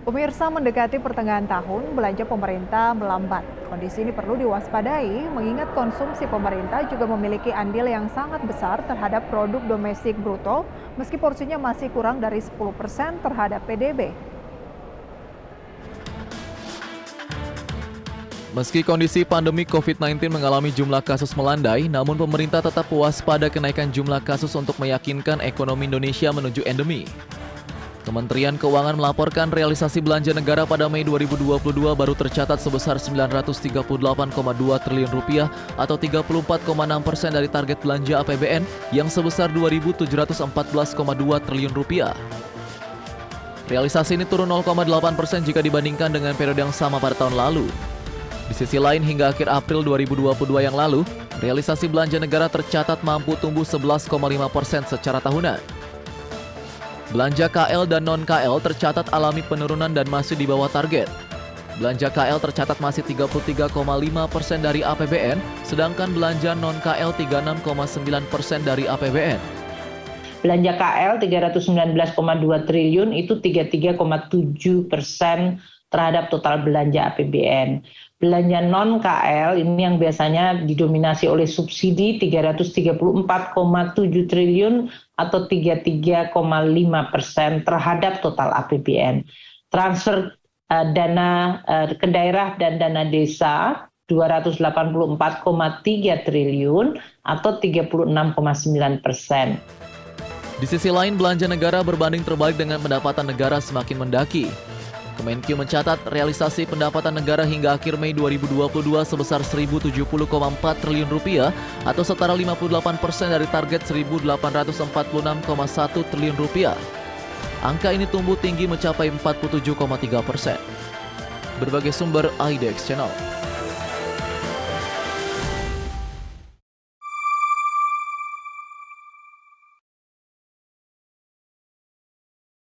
Pemirsa, mendekati pertengahan tahun, belanja pemerintah melambat. Kondisi ini perlu diwaspadai mengingat konsumsi pemerintah juga memiliki andil yang sangat besar terhadap produk domestik bruto meski porsinya masih kurang dari 10% terhadap PDB. Meski kondisi pandemi COVID-19 mengalami jumlah kasus melandai, namun pemerintah tetap waspada kenaikan jumlah kasus untuk meyakinkan ekonomi Indonesia menuju endemi. Kementerian Keuangan melaporkan realisasi belanja negara pada Mei 2022 baru tercatat sebesar 938,2 triliun rupiah atau 34,6% dari target belanja APBN yang sebesar 2.714,2 triliun rupiah. Realisasi ini turun 0,8% jika dibandingkan dengan periode yang sama pada tahun lalu. Di sisi lain, hingga akhir April 2022 yang lalu, realisasi belanja negara tercatat mampu tumbuh 11,5% secara tahunan. Belanja KL dan non-KL tercatat alami penurunan dan masih di bawah target. Belanja KL tercatat masih 33,5% dari APBN, sedangkan belanja non-KL 36,9% dari APBN. Belanja KL 319,2 triliun itu 33,7% terhadap total belanja APBN. Belanja non-KL ini yang biasanya didominasi oleh subsidi 334,7 triliun atau 33,5% terhadap total APBN. Transfer dana ke daerah dan dana desa 284,3 triliun atau 36,9%. Di sisi lain, belanja negara berbanding terbalik dengan pendapatan negara semakin mendaki. Kemenkyu mencatat realisasi pendapatan negara hingga akhir Mei 2022 sebesar 1.070,4 triliun rupiah atau setara 58% dari target 1.846,1 triliun rupiah. Angka ini tumbuh tinggi mencapai 47,3%. Berbagai sumber IDX Channel.